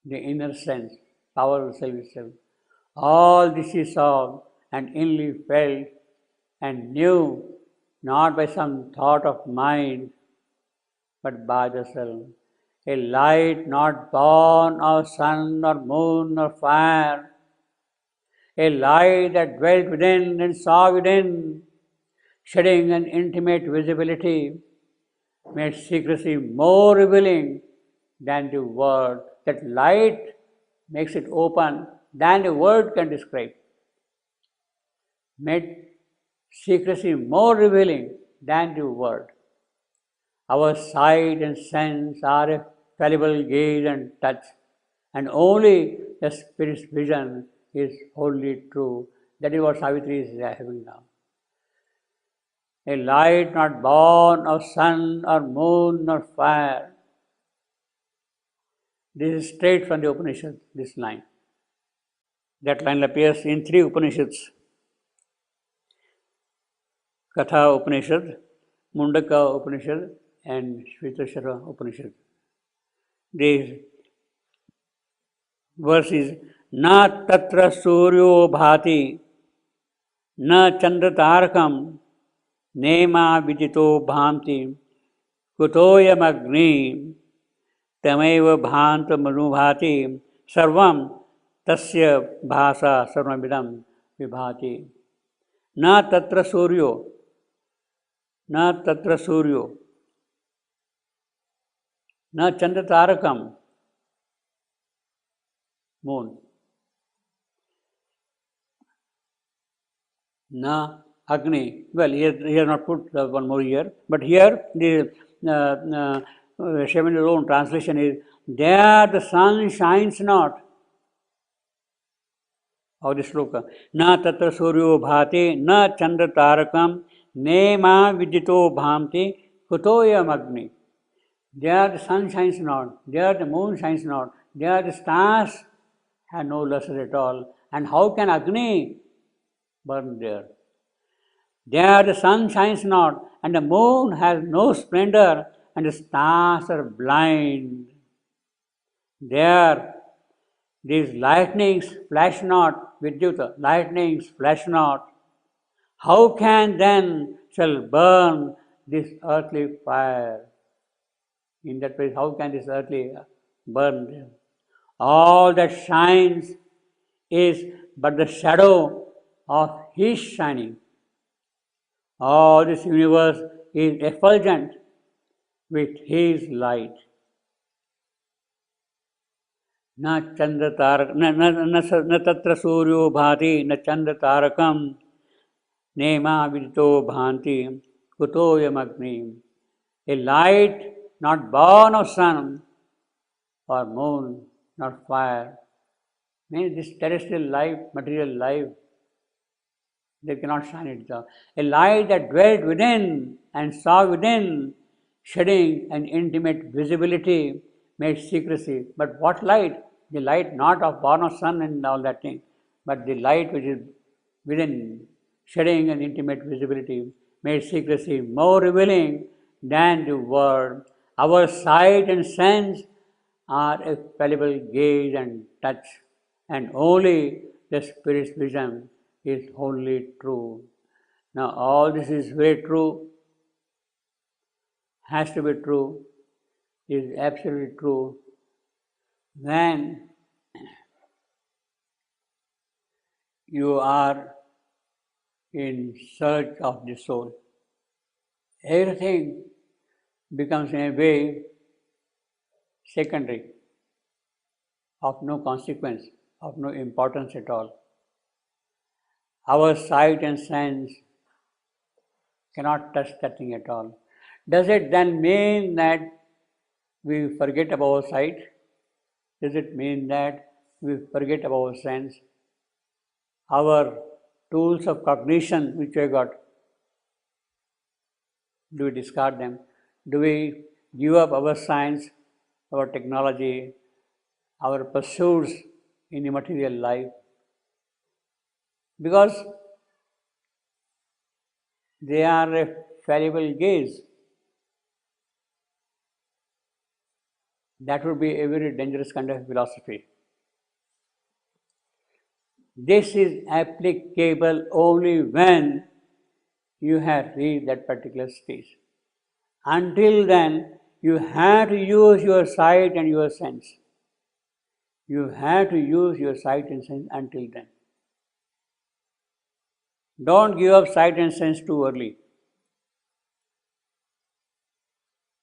the inner sense, power of self itself. All this he saw and inly felt and knew, not by some thought of mind, but by the self. A light not born of sun or moon or fire, a light that dwelt within and saw within, shedding an intimate visibility, made secrecy more revealing than the word. That light makes it open than the word can describe. Made secrecy more revealing than the word. Our sight and sense are a fallible gaze and touch, and only the spirit's vision is wholly true. That is what Savitri is having now. A light not born of sun or moon or fire. This is straight from the Upanishad, this line. That line appears in three Upanishads. Katha Upanishad, Mundaka Upanishad, and Shvetashara Upanishad. This verse is Na tatra suryo bhati, na chandra tarakam, nema vidito bhamti, kutoyam agni, tameva bhanta manubhati, sarvam tasya bhasa sarvamidam vibhati. Na tatra suryo, na tatra suryo, na chandra tarakam, moon, na agni. Well, here not put one more here, but here the Shaman's own translation is, there the sun shines not. Of the sloka. Na tatra suryo bhati, na chandra tarakam, ne ma vidito bhamti, kutoyam agni. There the sun shines not, there the moon shines not, there the stars have no luster at all. And how can Agni burn there? There the sun shines not, and the moon has no splendor, and the stars are blind. There these lightnings flash not, Vidyuta, lightnings flash not. How can then shall burn this earthly fire? In that place, how can this earthly burn? All that shines is but the shadow of His shining. All this universe is effulgent with His light. Na chandra tarak, na tatra suryo bhati, na chandra tarakam, nema vidito bhanti, kutoyam agni. A light not born of sun or moon, not fire. Means this terrestrial life, material life, they cannot shine it down. A light that dwelt within and saw within, shedding an intimate visibility, made secrecy. But what light? The light not of born of sun and all that thing, but the light which is within, shedding an intimate visibility, made secrecy more revealing than the word. Our sight and sense are a fallible gaze and touch, and only the Spirit's vision is wholly true. Now, all this is very true, has to be true, is absolutely true. When you are in search of the soul, everything becomes in a way secondary, of no consequence, of no importance at all. Our sight and sense cannot touch that thing at all. Does it then mean that we forget about our sight? Does it mean that we forget about our sense? Our tools of cognition which we got, do we discard them? Do we give up our science, our technology, our pursuits in the material life? Because they are a fallible gaze. That would be a very dangerous kind of philosophy. This is applicable only when you have reached that particular stage. Until then, you have to use your sight and your sense. You have to use your sight and sense until then. Don't give up sight and sense too early.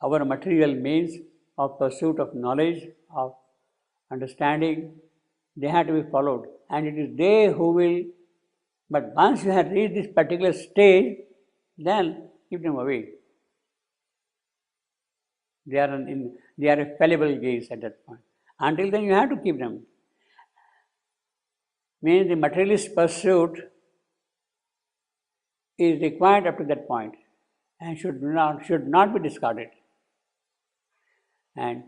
Our material means of pursuit of knowledge, of understanding, they have to be followed. And it is they who will, but once you have reached this particular stage, then keep them away. They are a fallible gaze at that point. Until then, you have to keep them. Means the materialist pursuit is required up to that point and should not be discarded. And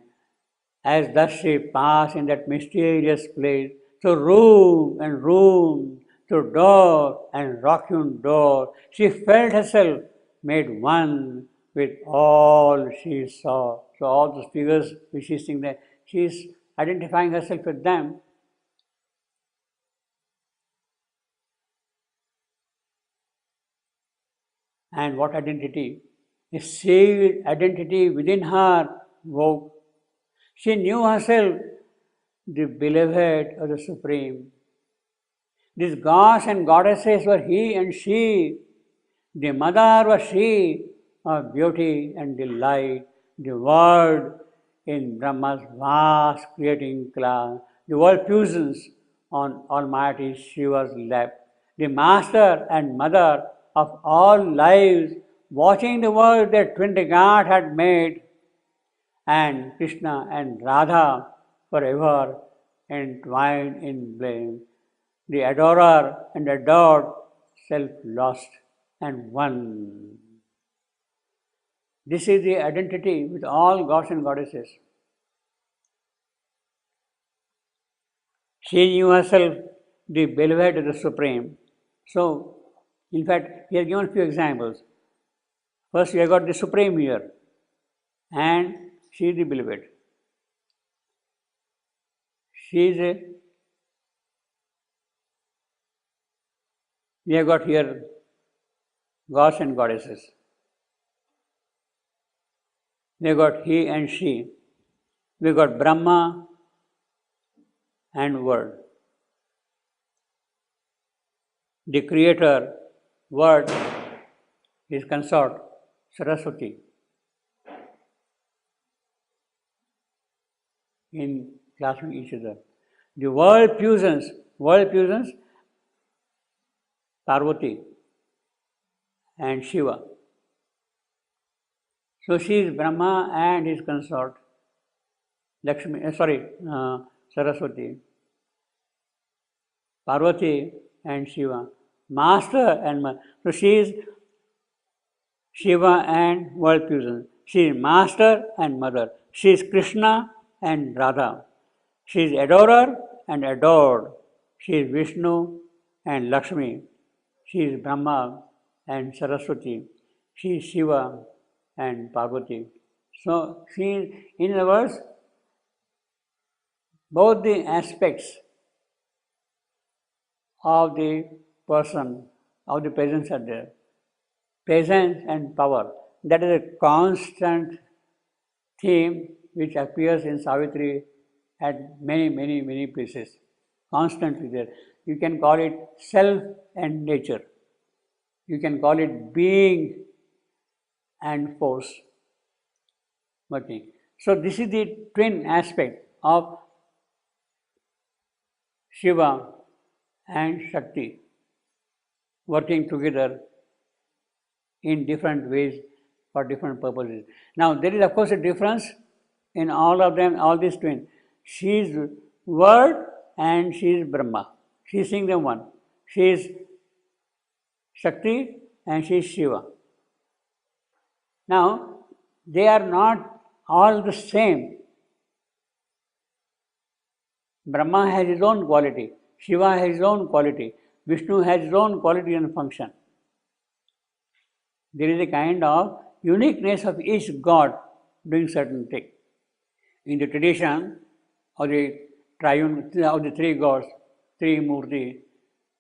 as thus she passed in that mysterious place, through room and room, through door and rock-hewn door, she felt herself made one with all she saw. So all those figures which she is seeing there, she is identifying herself with them. And what identity? A sealed identity within her woke. She knew herself the beloved of the Supreme. These gods and goddesses were he and she. The mother was she of beauty and delight. The world in Brahma's vast creating class. The world fusions on Almighty Shiva's lap. The master and mother of all lives, watching the world that twin god had made, and Krishna and Radha forever entwined in blame. The adorer and adored, self-lost and one. This is the identity with all gods and goddesses. She knew herself the beloved of the Supreme. So, in fact, he has given a few examples. First, we have got the Supreme here, and she is the beloved. We have got here gods and goddesses. We have got he and she. We have got Brahma and Word. The Creator, Word, his consort, Saraswati. In clasping each other. The world fusions, Parvati and Shiva. So she is Brahma and his consort, Saraswati. Parvati and Shiva. Master and mother. So she is Shiva and world fusion. She is master and mother. She is Krishna and Radha. She is adorer and adored. She is Vishnu and Lakshmi. She is Brahma and Saraswati. She is Shiva and Parvati. So she is, in other words, both the aspects of the person, of the presence are there. Presence and power. That is a constant theme which appears in Savitri at many places. Constantly there. You can call it self and nature. You can call it being and force working. So this is the twin aspect of Shiva and Shakti working together in different ways for different purposes. Now there is of course a difference in all of them, all these twins. She is Word and she is Brahma. She is seeing them one. She is Shakti and she is Shiva. Now, they are not all the same. Brahma has his own quality. Shiva has his own quality. Vishnu has his own quality and function. There is a kind of uniqueness of each god doing certain thing. In the tradition of the triune, of the three gods, three Murti,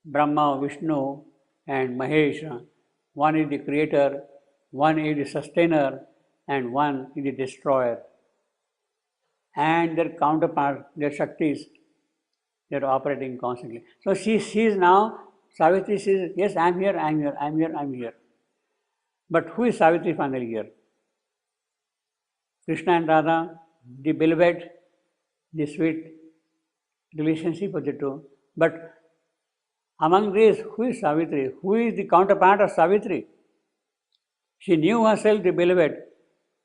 Brahma, Vishnu, and Mahesha, one is the creator, one is the sustainer, and one is the destroyer. And their counterparts, their Shaktis, they are operating constantly. So she sees now, Savitri says, yes, I am here, I am here, I am here, I am here. But who is Savitri finally here? Krishna and Radha, the beloved, the sweet relationship of the two. But among these, who is Savitri? Who is the counterpart of Savitri? She knew herself the beloved.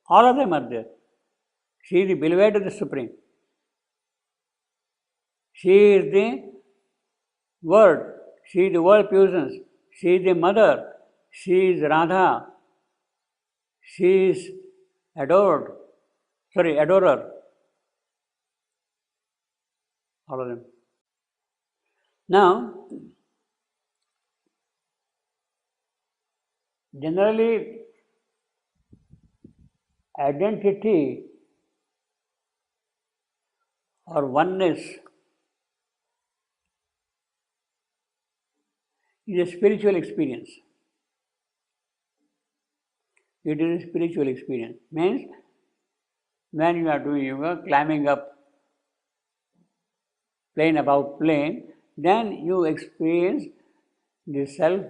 All of them are there. She is the beloved of the Supreme. She is the Word. She is the world puissance. She is the mother. She is Radha. She is adorer. All of them. Now, generally, identity or oneness is a spiritual experience. It is a spiritual experience. Means when you are doing yoga, climbing up plane above plane, then you experience the self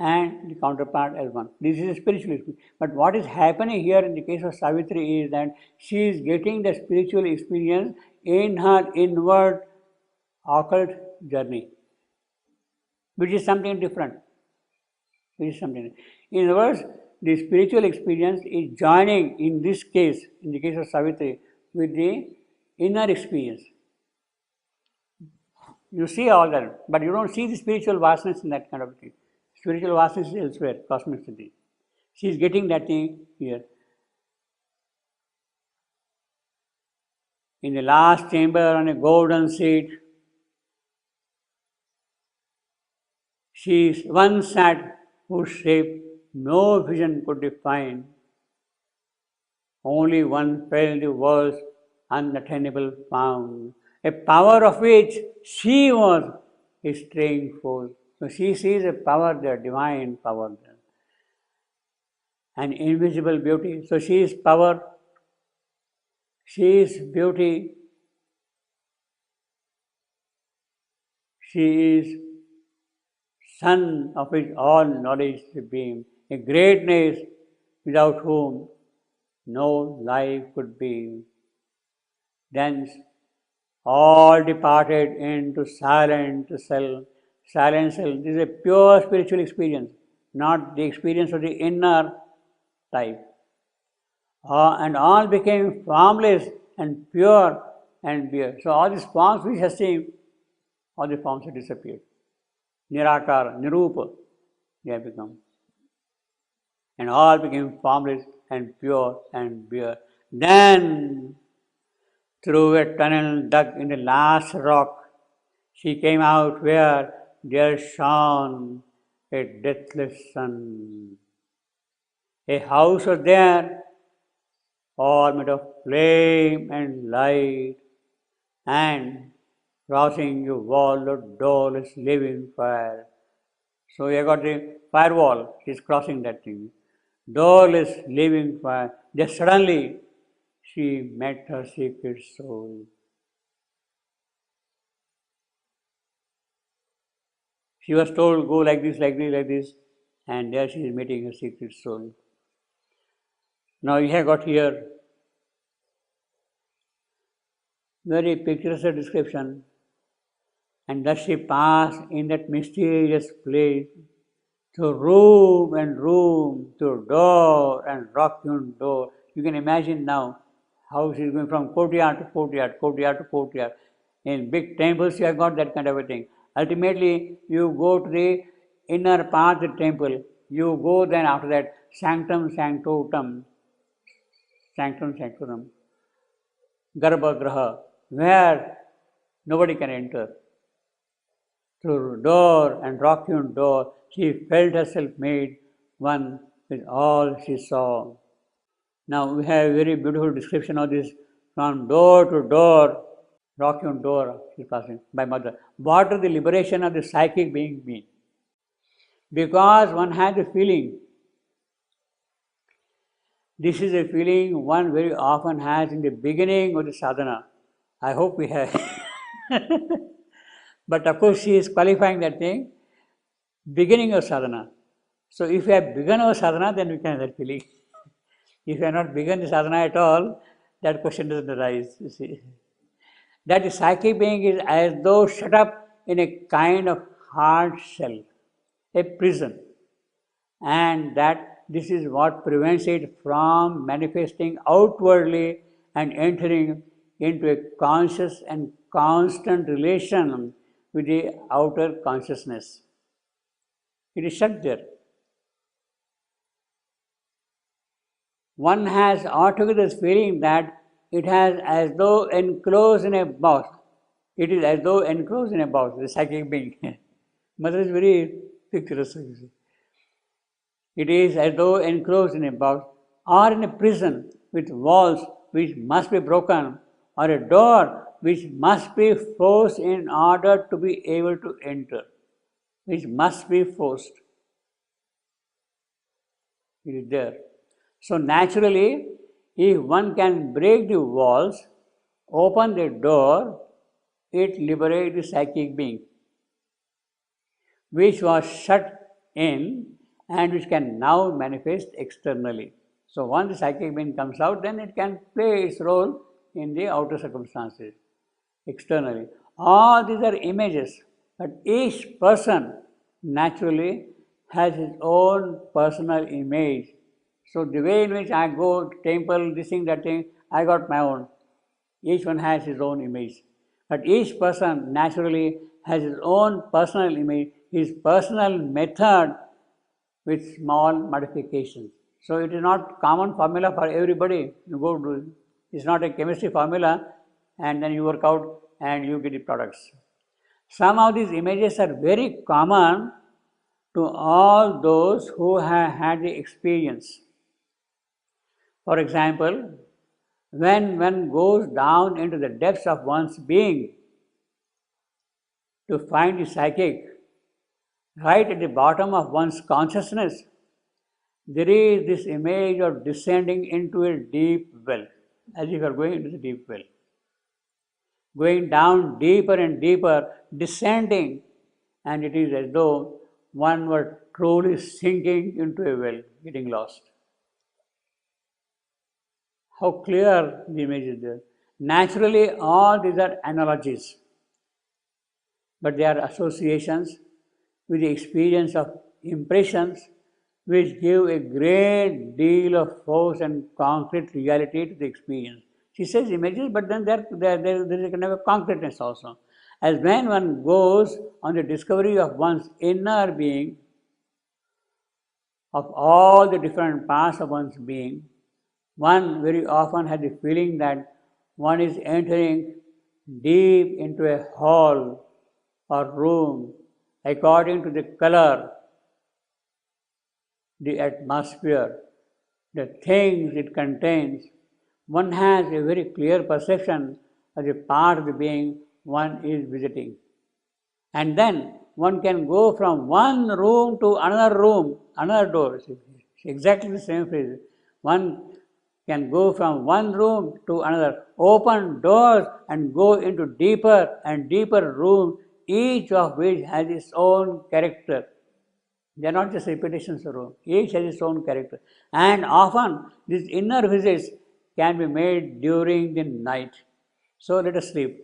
and the counterpart as one. This is a spiritual experience. But what is happening here in the case of Savitri is that she is getting the spiritual experience in her inward occult journey, which is something different. In other words, the spiritual experience is joining, in this case, in the case of Savitri, with the inner experience. You see all that, but you don't see the spiritual vastness in that kind of thing. Spiritual vastness is elsewhere, cosmicity. She is getting that thing here. In the last chamber on a golden seat, she is one sat whose shape no vision could define. Only one felt the world's unattainable found, a power of which she was a straying force. So she sees a power there, divine power there, an invisible beauty. So she is power, she is beauty, she is sun of which all knowledge is a beam, a greatness without whom no life could be. Thence all departed into silent self. Silent self. This is a pure spiritual experience, not the experience of the inner type. And all became formless and pure and bare. So all these forms we have seen, all the forms have disappeared. Nirakara, Nirupa, they have become. And all became formless and pure and bare. Then, through a tunnel dug in the last rock, she came out where there shone a deathless sun. A house was there, all made of flame and light, and crossing a wall of doorless living fire. So you got the firewall, she's crossing that thing. Doorless living fire. Just suddenly she met her secret soul. She was told, go like this, like this, like this, and there she is meeting her secret soul. Now you have got here very picturesque description, and thus she passed in that mysterious place through room and room, through door and rock-hewn door. You can imagine now how she is going from courtyard to courtyard, courtyard to courtyard. In big temples you have got that kind of a thing. Ultimately you go to the inner part of the temple. You go then after that sanctum sanctorum, Garbhagraha, where nobody can enter. Through door and rock-hewn door, she felt herself made one with all she saw. Now we have a very beautiful description of this from door to door, knocking on door, she's passing, my mother. What is the liberation of the psychic being mean? Because one has a feeling. This is a feeling one very often has in the beginning of the sadhana. I hope we have. But of course, she is qualifying that thing, beginning of sadhana. So if you have begun our sadhana, then we can have that feeling. If you have not begun the sadhana at all, that question doesn't arise, you see. That the psychic being is as though shut up in a kind of hard shell, a prison. And that this is what prevents it from manifesting outwardly and entering into a conscious and constant relation with the outer consciousness. It is shut there. One has altogether this feeling that it has as though enclosed in a box. It is as though enclosed in a box, the psychic being. Mother is very picturesque. It is as though enclosed in a box or in a prison with walls which must be broken or a door which must be forced in order to be able to enter, which must be forced. It is there. So naturally, if one can break the walls, open the door, it liberates the psychic being, which was shut in and which can now manifest externally. So once the psychic being comes out, then it can play its role in the outer circumstances, externally. All these are images, but each person naturally has his own personal image. So the way in which I go to temple, this thing, that thing, I got my own. Each one has his own image. But each person naturally has his own personal image, his personal method with small modifications. So it is not common formula for everybody. You go to, it's not a chemistry formula and then you work out and you get the products. Some of these images are very common to all those who have had the experience. For example, when one goes down into the depths of one's being to find the psychic, right at the bottom of one's consciousness, there is this image of descending into a deep well, as if you are going into the deep well. Going down deeper and deeper, descending, and it is as though one were truly sinking into a well, getting lost. How clear the image is there. Naturally, all these are analogies, but they are associations with the experience of impressions which give a great deal of force and concrete reality to the experience. She says images, but then there is a kind of a concreteness also. As when one goes on the discovery of one's inner being, of all the different parts of one's being, one very often has the feeling that one is entering deep into a hall or room according to the color, the atmosphere, the things it contains. One has a very clear perception of the part of the being one is visiting. And then one can go from one room to another door. It's exactly the same phrase. One can go from one room to another, open doors and go into deeper and deeper rooms, each of which has its own character. They are not just repetitions of room. Each has its own character. And often these inner visits can be made during the night. So let us sleep.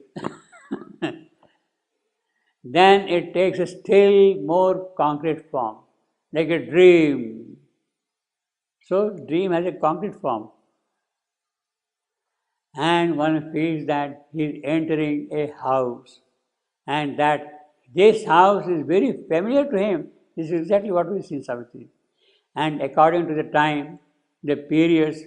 Then it takes a still more concrete form, like a dream. So dream has a concrete form. And one feels that he is entering a house and that this house is very familiar to him. This is exactly what we see in Savitri. And according to the time, the periods,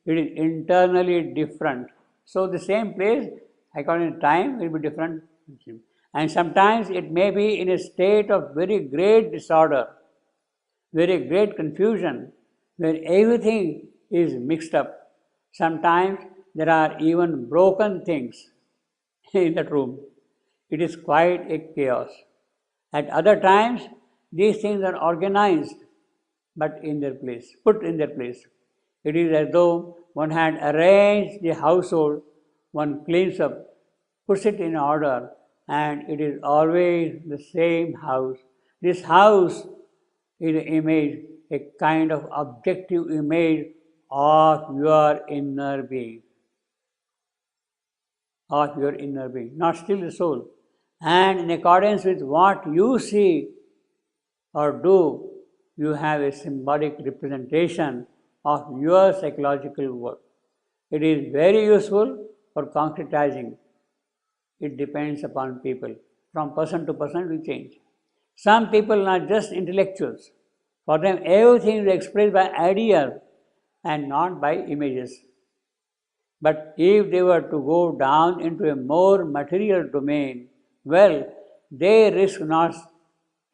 it is internally different. So the same place, according to time, will be different. And sometimes it may be in a state of very great disorder, very great confusion, where everything is mixed up. Sometimes there are even broken things in that room. It is quite a chaos. At other times, these things are organized but in their place, put in their place. It is as though one had arranged the household, one cleans up, puts it in order, and it is always the same house. This house is an image, a kind of objective image of your inner being, not still the soul. And in accordance with what you see or do, you have a symbolic representation of your psychological work. It is very useful for concretizing. It depends upon people. From person to person, we change. Some people are just intellectuals. For them, everything is expressed by ideas and not by images. But if they were to go down into a more material domain, well, they risk not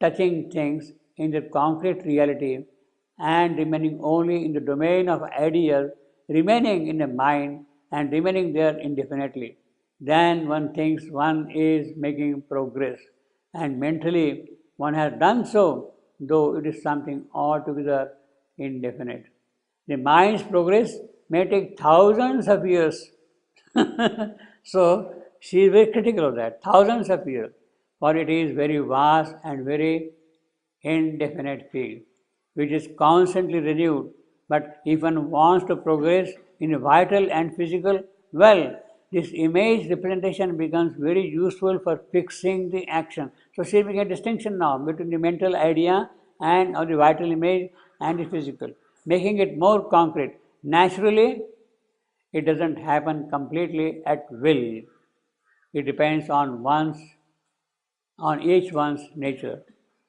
touching things in their concrete reality and remaining only in the domain of ideas, remaining in the mind and remaining there indefinitely. Then one thinks one is making progress, and mentally one has done so, though it is something altogether indefinite. The mind's progress may take thousands of years. So she is very critical of that, thousands of years, for it is very vast and very indefinite field, which is constantly renewed. But if one wants to progress in vital and physical, well, this image representation becomes very useful for fixing the action. So she makes a distinction now between the mental idea and or the vital image and the physical, making it more concrete. Naturally, it doesn't happen completely at will. It depends on each one's nature.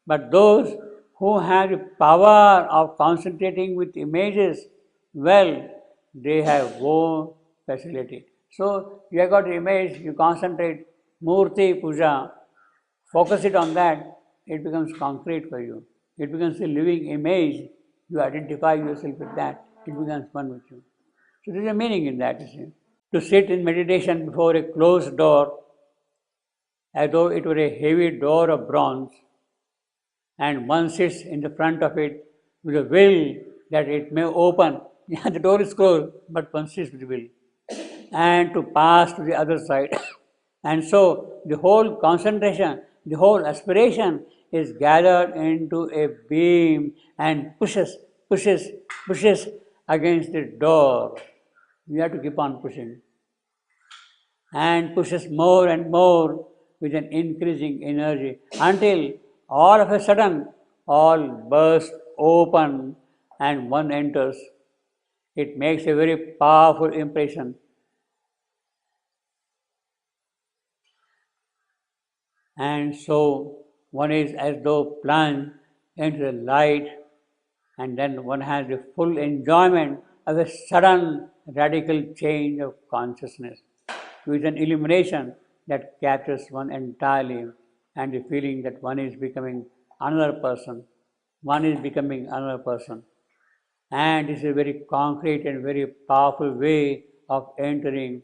But those who have the power of concentrating with images, well, they have more facility. So you have got the image, you concentrate, Murti Puja, focus it on that, it becomes concrete for you. It becomes a living image, you identify yourself with that, it becomes one with you. So there is a meaning in that, you see. To sit in meditation before a closed door, as though it were a heavy door of bronze, and one sits in the front of it with a will that it may open. Yeah, the door is closed, but one sits with the will. And to pass to the other side. And so the whole concentration, the whole aspiration is gathered into a beam and pushes against the door. You have to keep on pushing. And pushes more and more with an increasing energy until all of a sudden all burst open and one enters. It makes a very powerful impression. And so one is as though plunged into the light, and then one has the full enjoyment of a sudden radical change of consciousness with an illumination that captures one entirely, and the feeling that one is becoming another person. One is becoming another person. And this is a very concrete and very powerful way of entering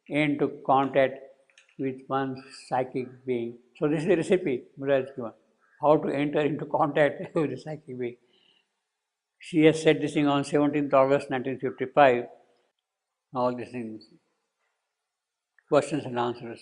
into contact with one's psychic being. So this is the recipe Buddha has given, how to enter into contact with the psychic being. She has said this thing on 17th August 1955. All these things, questions and answers.